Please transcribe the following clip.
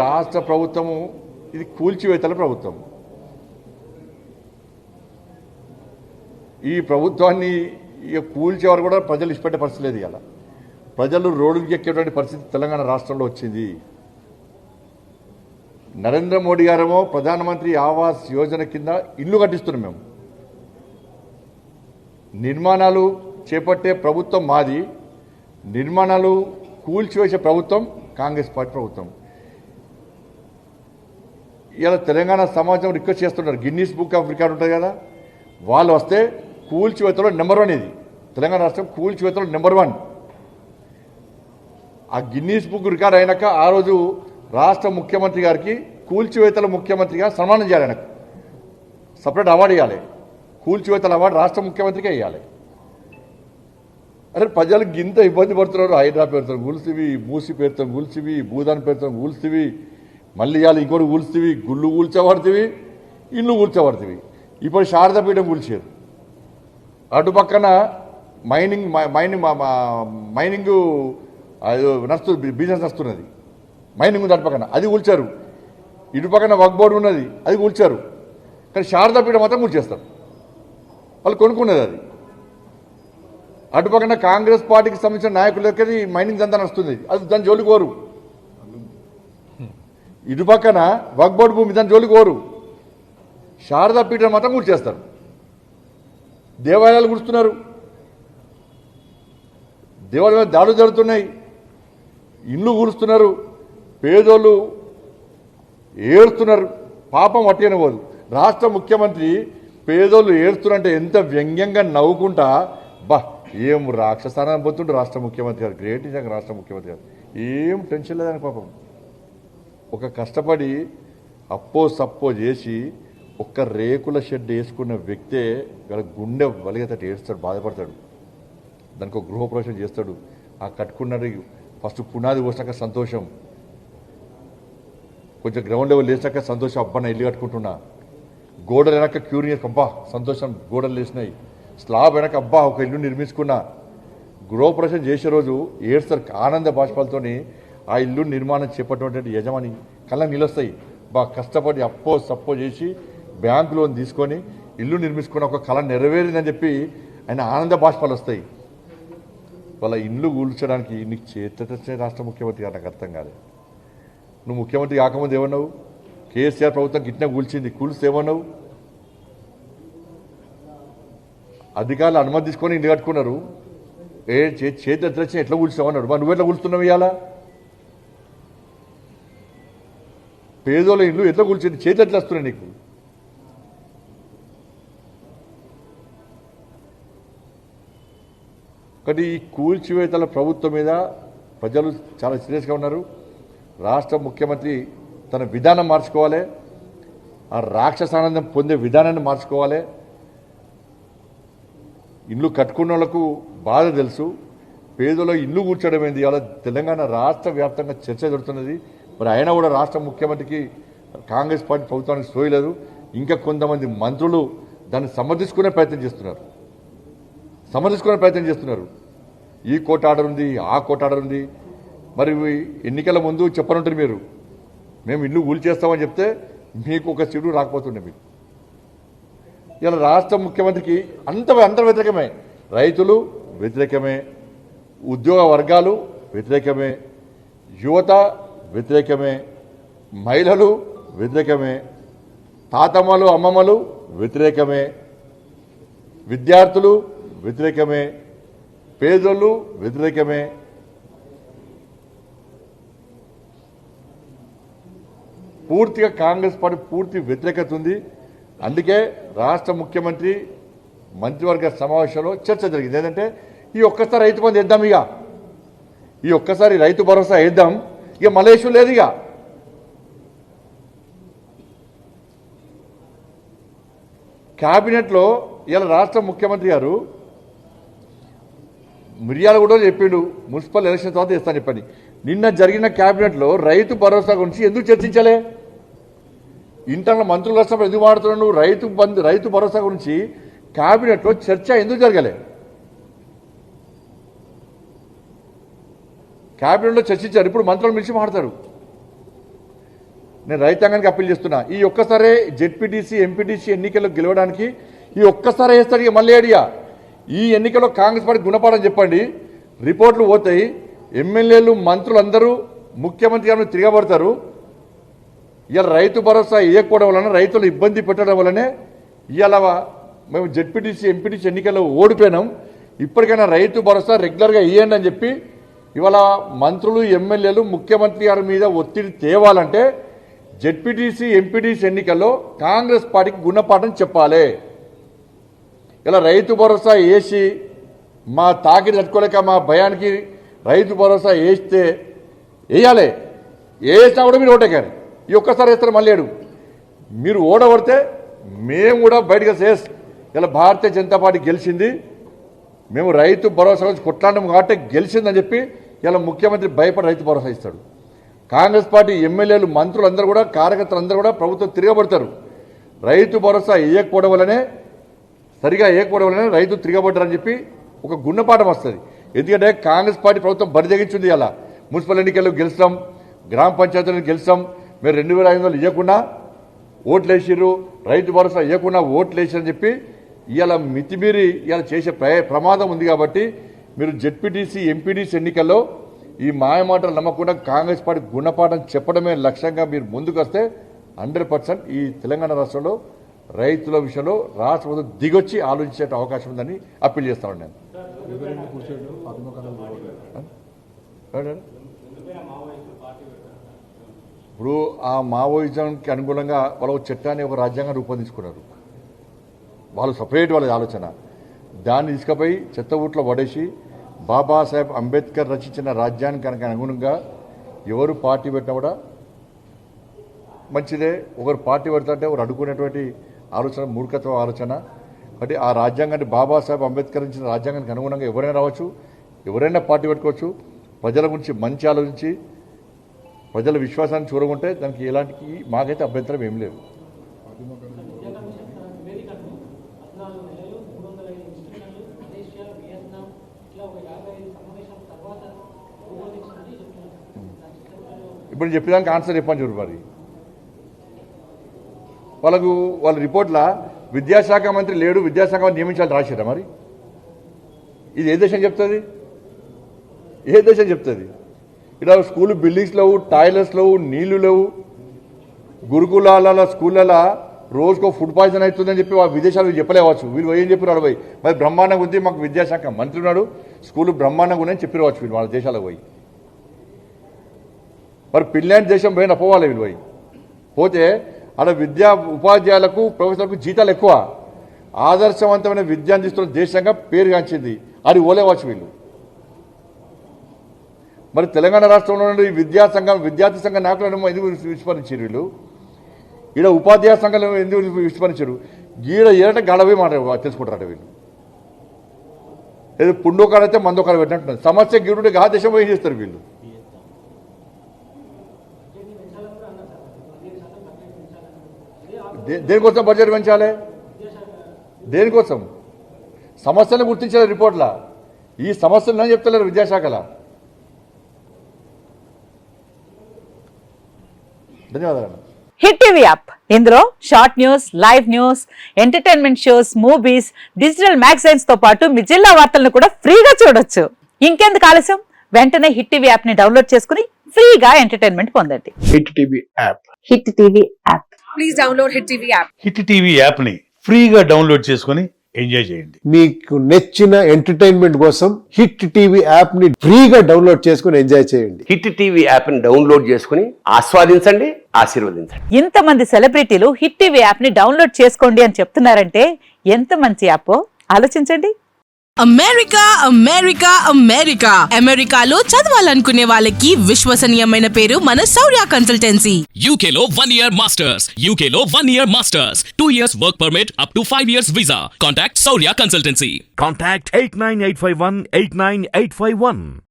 రాష్ట్ర ప్రభుత్వము ఇది కూల్చివేతల ప్రభుత్వం. ఈ ప్రభుత్వాన్ని కూల్చేవారు కూడా ప్రజలు ఇష్టపడే పరిస్థితి లేదు. ఇలా ప్రజలు రోడ్డుకి ఎక్కేటువంటి పరిస్థితి తెలంగాణ రాష్ట్రంలో వచ్చింది. నరేంద్ర మోడీ గారేమో ప్రధానమంత్రి ఆవాస్ యోజన కింద ఇల్లు కట్టిస్తున్నాం. మేము నిర్మాణాలు చేపట్టే ప్రభుత్వం మాది, నిర్మాణాలు కూల్చివేసే ప్రభుత్వం కాంగ్రెస్ పార్టీ ప్రభుత్వం. ఇలా తెలంగాణ సమాజం రిక్వెస్ట్ చేస్తున్నారు, గిన్నీస్ బుక్ ఆఫ్ రికార్డ్ ఉంటుంది కదా, వాళ్ళు వస్తే కూల్చివేతలో నెంబర్ 1 ఇది. తెలంగాణ రాష్ట్రం కూల్చివేతలో నెంబర్ 1. ఆ గిన్నీస్ బుక్ రికార్డ్ అయినాక ఆ రోజు రాష్ట్ర ముఖ్యమంత్రి గారికి కూల్చివేతల ముఖ్యమంత్రిగా సన్మానం చేయాలి. ఆయనకు సపరేట్ అవార్డు ఇవ్వాలి. కూల్చివేతల అవార్డు రాష్ట్ర ముఖ్యమంత్రికి ఇవ్వాలి. అరే ప్రజలకు ఇంత ఇబ్బంది పడుతున్నారు. హైడ్రా పేరుతో కూల్చివి, మూసి పేరుతో కూల్చివి, భూదాన్ పేరుతో కూల్చివి, మళ్ళీ ఇవాళ ఇంకోటి కూల్చివి, గుళ్ళు కూల్చబడుతుంది, ఇల్లు కూల్చబడుతుంది. ఇప్పుడు శారదాపీఠం కూల్చారు. అటుపక్కన మైనింగ్ నడుస్తుంది, బిజినెస్ నడుస్తున్నది. మైనింగ్ ఉంది అటుపక్కన, అది కూల్చారు. ఇటుపక్కన వక్ బోర్డు ఉన్నది, అది కూల్చారు. కానీ శారదాపీఠం మాత్రం కూల్చేస్తారు. వాళ్ళు కొనుక్కున్నది అది. అటుపక్కన కాంగ్రెస్ పార్టీకి సంబంధించిన నాయకులకి మైనింగ్ దంతా నడుస్తుంది, అది దాని జోలికి కోరు. ఇటుపక్కన వక్ బోర్డు భూమి, దాని జోలికి కోరు. శారదాపీఠం మాత్రం కూల్చేస్తారు. దేవాలయాలు కూర్చున్నారు, దేవాలయాలు దాడులు జరుగుతున్నాయి, ఇండ్లు కూలుస్తున్నారు, పేదోళ్ళు ఏడుస్తున్నారు. పాపం అట్టేనే పోదు. రాష్ట్ర ముఖ్యమంత్రి పేదోళ్ళు ఏడుస్తున్నారంటే ఎంత వ్యంగ్యంగా నవ్వుకుంటా, బా ఏం రాక్షసానం పోతుండ్రు రాష్ట్ర ముఖ్యమంత్రి గారు. గ్రేట్ నిజంగా రాష్ట్ర ముఖ్యమంత్రి గారు. ఏం టెన్షన్ లేదని పాపం. ఒక కష్టపడి అప్పో సప్పో చేసి ఒక్క రేకుల షెడ్ వేసుకున్న వ్యక్తే గుండె వలిగేటట్టు ఏడుస్తాడు, బాధపడతాడు. దానికి ఒక గృహప్రవేశం చేస్తాడు. ఆ కట్టుకున్నది ఫస్ట్ పునాది పోసాక సంతోషం, కొంచెం గ్రౌండ్ లెవెల్ లేచాక సంతోషం, అబ్బా నా ఇల్లు కట్టుకుంటున్నా. గోడలు వెనక క్యూరియస్, అబ్బా సంతోషం గోడలు లేచినాయి. స్లాబ్ వెనక అబ్బా ఒక ఇల్లు నిర్మించుకున్నా. గృహప్రవేశం చేసే రోజు ఏడుస్తారు ఆనంద బాష్పాలతో. ఆ ఇల్లు నిర్మాణం చేపట్టినటువంటి యజమాని కళ్ళ నిలుస్తాయి. బా కష్టపడి అప్పో సప్పో చేసి బ్యాంకు లోన్ తీసుకొని ఇల్లు నిర్మించుకున్న ఒక కళ నెరవేరిందని చెప్పి ఆయన ఆనంద బాష్పాలు వస్తాయి. వాళ్ళ ఇల్లు కూల్చడానికి నీకు చేతొచ్చే రాష్ట్ర ముఖ్యమంత్రి గారు నాకు అర్థం కాలేదు. నువ్వు ముఖ్యమంత్రి కాకముందు ఏమన్నావు? కేసీఆర్ ప్రభుత్వం గిట్నే కూల్చింది, కూల్స్తే ఏమన్నావు? అధికారులు అనుమతి తీసుకొని ఇల్లు కట్టుకున్నారు. చేతి ఎట్లొచ్చిన ఎట్లా కూల్చావన్నాడు. మరి నువ్వెట్లా కూల్స్తున్నావు? ఇవాళ పేదోళ్ళ ఇల్లు ఎట్లా కూల్చింది? చేతి ఎట్లా వస్తున్నాయి నీకు? కానీ ఈ కూల్చివేతల ప్రభుత్వం మీద ప్రజలు చాలా సీరియస్గా ఉన్నారు. రాష్ట్ర ముఖ్యమంత్రి తన విధానం మార్చుకోవాలి, ఆ రాక్షసానందం పొందే విధానాన్ని మార్చుకోవాలి. ఇల్లు కట్టుకున్న వాళ్ళకు బాధ తెలుసు, పేదలో ఇల్లు కూర్చోడం ఏంది ఇవాళ తెలంగాణ రాష్ట్ర వ్యాప్తంగా చర్చ జరుగుతున్నది. మరి అయినా కూడా రాష్ట్ర ముఖ్యమంత్రికి కాంగ్రెస్ పార్టీ ప్రభుత్వానికి సోయలేదు. ఇంకా కొంతమంది మంత్రులు దాన్ని సమర్థించుకునే ప్రయత్నం చేస్తున్నారు. ఈ కోర్టు ఆర్డర్ ఉంది, ఆ కోర్టు ఆర్డర్ ఉంది. మరి ఎన్నికల ముందు చెప్పనుంటారు మీరు, మేము ఇల్లు కూల్చేస్తామని చెప్తే మీకు ఒక సీటు రాకపోతుండే. మీకు ఇలా రాష్ట్ర ముఖ్యమంత్రికి అంత వ్యతిరేకమే. రైతులు వ్యతిరేకమే, ఉద్యోగ వర్గాలు వ్యతిరేకమే, యువత వ్యతిరేకమే, మహిళలు వ్యతిరేకమే, తాతమ్మలు అమ్మమ్మలు వ్యతిరేకమే, విద్యార్థులు వ్యతిరేకమే, పేదోళ్ళు వ్యతిరేకమే. పూర్తిగా కాంగ్రెస్ పార్టీ పూర్తి వ్యతిరేకత ఉంది. అందుకే రాష్ట్ర ముఖ్యమంత్రి మంత్రివర్గ సమావేశంలో చర్చ జరిగింది. ఏంటంటే ఈ ఒక్కసారి రైతు బంధు వేద్దాం, ఈ ఒక్కసారి రైతు భరోసా వేద్దాం, ఇక మలేషు లేదు. ఇక క్యాబినెట్లో ఇలా రాష్ట్ర ముఖ్యమంత్రి గారు మిర్యాలగూడలో చెప్పిండు, మున్సిపల్ ఎలక్షన్ తర్వాత ఇస్తాను చెప్పని. నిన్న జరిగిన క్యాబినెట్లో రైతు భరోసా గురించి ఎందుకు చర్చించలే? ఇంటర్నల్ మంత్రులు వచ్చినప్పుడు ఎందుకు మాట్లాడుతున్నాడు? రైతు భరోసా గురించి క్యాబినెట్లో చర్చ ఎందుకు జరగలే? క్యాబినెట్లో చర్చించారు, ఇప్పుడు మంత్రులు మిలిచి మాట్లాడతారు. నేను రైతాంగానికి అప్పీల్ చేస్తున్నా, ఈ ఒక్కసారే జెడ్పీటీసీ ఎంపీటీసీ ఎన్నికల్లో గెలవడానికి ఈ ఒక్కసారి వేస్తాడు. ఇక మళ్ళీ ఏడియా ఈ ఎన్నికల్లో కాంగ్రెస్ పార్టీ గుణపాఠం చెప్పండి. రిపోర్ట్లు పోతాయి, ఎమ్మెల్యేలు మంత్రులు అందరూ ముఖ్యమంత్రి గారిని తిరగబడతారు. ఇవాళ రైతు భరోసా వేయకపోవడం వలన, రైతులు ఇబ్బంది పెట్టడం వల్లనే ఇవాళ మేము జెడ్పీటీసీ ఎంపీటీసీ ఎన్నికల్లో ఓడిపోయినాం. ఇప్పటికైనా రైతు భరోసా రెగ్యులర్గా ఇవ్వండి అని చెప్పి ఇవాళ మంత్రులు ఎమ్మెల్యేలు ముఖ్యమంత్రి గారి మీద ఒత్తిడి తేవాలంటే జెడ్పీటీసీ ఎంపీటీసీ ఎన్నికల్లో కాంగ్రెస్ పార్టీకి గుణపాఠం చెప్పాలి. ఇలా రైతు భరోసా వేసి మా తాకిడి తట్టుకోలేక మా భయానికి రైతు భరోసా వేస్తే వేయాలి, వేసినా కూడా మీరు ఓటేకారు. ఈ ఒక్కసారి వేస్తారు మళ్ళీ ఏడు మీరు ఓడగొడితే మేము కూడా బయటకు చేస్ ఇలా భారతీయ జనతా పార్టీ గెలిచింది, మేము రైతు భరోసా గురించి కొట్లాడడం కాబట్టి గెలిచిందని చెప్పి ఇలా ముఖ్యమంత్రి భయపడి రైతు భరోసా ఇస్తాడు. కాంగ్రెస్ పార్టీ ఎమ్మెల్యేలు మంత్రులు అందరూ కూడా కార్యకర్తలు అందరూ కూడా ప్రభుత్వం తిరగబడతారు. రైతు భరోసా వేయకపోవడం వల్లనే, సరిగా వేయకపోవడం వల్లనే రైతు తిరగబడ్డారని చెప్పి ఒక గుణపాఠం వస్తుంది. ఎందుకంటే కాంగ్రెస్ పార్టీ ప్రభుత్వం బరిదగించింది. అలా మున్సిపల్ ఎన్నికల్లో గెలుస్తాం, గ్రామ పంచాయతీలను గెలుస్తాం, మీరు 2500 ఇవ్వకుండా ఓట్లు వేసిర్రు, రైతు భరోసా ఇవ్వకుండా ఓట్లు వేసిరని చెప్పి ఇవాళ మితిమీరి ఇవాళ చేసే ప్రమాదం ఉంది. కాబట్టి మీరు జెడ్పీటీసీ ఎంపీటీసీ ఎన్నికల్లో ఈ మాయమాటలు నమ్మకుండా కాంగ్రెస్ పార్టీ గుణపాఠం చెప్పడమే లక్ష్యంగా మీరు ముందుకు వస్తే 100% ఈ తెలంగాణ రాష్ట్రంలో రైతుల విషయంలో రాష్ట్ర ప్రభుత్వం దిగొచ్చి ఆలోచించే అవకాశం ఉందని అప్పీల్ చేస్తాను నేను. ఇప్పుడు ఆ మావోయిజంకి అనుగుణంగా వాళ్ళు ఒక చట్టాన్ని, ఒక రాజ్యాంగం రూపొందించుకున్నారు. వాళ్ళు సపరేట్ వాళ్ళ ఆలోచన, దాన్ని తీసుకుపోయి చెత్తబుట్లో పడేసి బాబాసాహెబ్ అంబేద్కర్ రచించిన రాజ్యానికి అనుగుణంగా ఎవరు పార్టీ పెట్టినా కూడా మంచిదే. ఒకరు పార్టీ పెడతాంటే ఒకరు అడ్డుకునేటువంటి ఆలోచన మూర్ఖత్వ ఆలోచన. కాబట్టి ఆ రాజ్యాంగాన్ని, బాబాసాహెబ్ అంబేద్కర్ రచించిన రాజ్యాంగానికి అనుగుణంగా ఎవరైనా రావచ్చు, ఎవరైనా పార్టీ పెట్టుకోవచ్చు. ప్రజల గురించి మంచి ఆలోచించి ప్రజల విశ్వాసాన్ని చూరగొంటే దానికి ఎలాంటి మాకైతే అభ్యంతరం ఏం లేదు. ఇప్పుడు చెప్పేదానికి ఆన్సర్ చెప్పని చూడు. మరి వాళ్ళ రిపోర్ట్లా విద్యాశాఖ మంత్రి లేడు, విద్యాశాఖ మంత్రి నియమించాలని రాశారా? మరి ఇది ఏ దేశం చెప్తుంది? ఏ దేశం చెప్తుంది? ఇలా స్కూల్ బిల్డింగ్స్ లేవు, టాయిలెట్స్ లేవు, నీళ్లు లేవు, గురుకులాల స్కూళ్ళలో రోజుకో ఫుడ్ పాయిజన్ అవుతుందని చెప్పి విదేశాలు చెప్పలేవచ్చు. వీళ్ళు ఏం చెప్పారు పోయి, మరి బ్రహ్మాండంగా ఉంది, మాకు విద్యాశాఖ మంత్రి ఉన్నాడు, స్కూల్ బ్రహ్మాండంగా ఉందని చెప్పిరవచ్చు వీళ్ళు వాళ్ళ దేశాలకు పోయి. మరి ఫిన్లాండ్ దేశం పోయిన పోవాలి వీళ్ళు పోతే అక్కడ విద్యా ఉపాధ్యాయులకు ప్రొఫెసర్లకు జీతాలు ఎక్కువ, ఆదర్శవంతమైన విద్య అందిస్తున్న దేశంగా పేరుగాంచింది. అది ఓలేవచ్చు వీళ్ళు. మరి తెలంగాణ రాష్ట్రంలో నుండి విద్యార్థి సంఘ నాయకులను ఎందుకు విస్మరించారు వీళ్ళు? ఈడ ఉపాధ్యాయ సంఘాలను ఎందుకు విస్మరించారు? గీడ ఏట గడవే మాట తెలుసుకుంటారట వీళ్ళు. ఏదో పుండోకాడైతే మందోకాడ పెట్టినట్టు సమస్య గీడుంటే గా దేశం పోయి చేస్తారు వీళ్ళు. దేనికోసం బడ్జెట్ పెంచాలి? దేనికోసం? సమస్యలను గుర్తించాలి రిపోర్ట్లా. ఈ సమస్యలు నేను చెప్తలేరు విద్యాశాఖల. ధన్యవాదాలు. హిట్ టీవీ యాప్, ఇందులో short news, live news, entertainment shows, movies, digital magazines తో పాటు మీ జిల్లా వార్తలను కూడా ఫ్రీగా చూడొచ్చు. ఇంకెందుకు ఆలస్యం, వెంటనే హిట్ టీవీ యాప్ ని డౌన్లోడ్ చేసుకుని ఫ్రీగా ఎంటర్టైన్మెంట్ పొందండి. Hit TV app. Hit TV app. Please download hit TV app. Hit TV app ని ఫ్రీగా డౌన్లోడ్ చేసుకుని ఎంజాయ్ చేయండి. మీకు నచ్చిన ఎంటర్టైన్మెంట్ కోసం హిట్ టీవీ యాప్ ని ఫ్రీగా డౌన్లోడ్ చేసుకుని ఎంజాయ్ చేయండి. హిట్ టీవీ యాప్ ని డౌన్లోడ్ చేసుకుని ఆస్వాదించండి, ఆశీర్వదించండి. ఇంతమంది సెలబ్రిటీలు హిట్ టీవీ యాప్ ని డౌన్లోడ్ చేసుకోండి అని చెప్తున్నారంటే ఎంత మంచి యాప్ ఆలోచించండి. అమెరికా అమెరికా అమెరికా అమెరికాలో చదవాలనుకునే వాళ్ళకి విశ్వసనీయమైన పేరు మన శౌర్య కన్సల్టెన్సీ. UK లో 1 year masters. UK లో 1 year masters. 2 years work permit up to 5 years visa. Contact Saurya Consultancy. Contact 89851 89851.